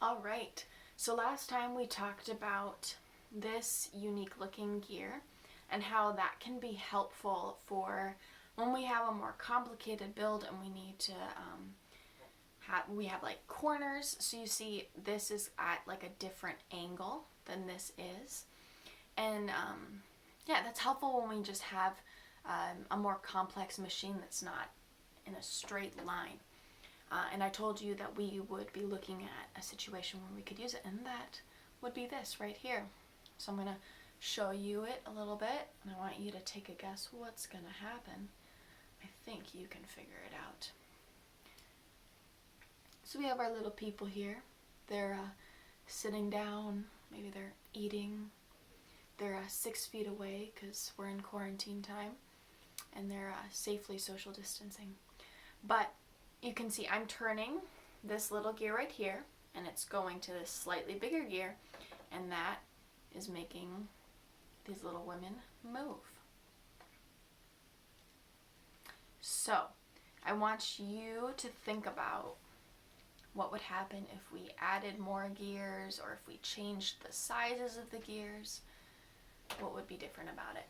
All right, so last time we talked about this unique looking gear and how that can be helpful for when we have a more complicated build and we need to we have like corners. So you see this is at like a different angle than this is, and yeah, that's helpful when we just have a more complex machine that's not in a straight line. And I told you that we would be looking at a situation where we could use it, and that would be this right here. So I'm going to show you it a little bit, and I want you to take a guess what's going to happen. I think you can figure it out. So we have our little people here. They're sitting down, maybe they're eating. They're 6 feet away because we're in quarantine time, and they're safely social distancing. But you can see I'm turning this little gear right here, and it's going to this slightly bigger gear, and that is making these little women move. So I want you to think about what would happen if we added more gears or if we changed the sizes of the gears. What would be different about it?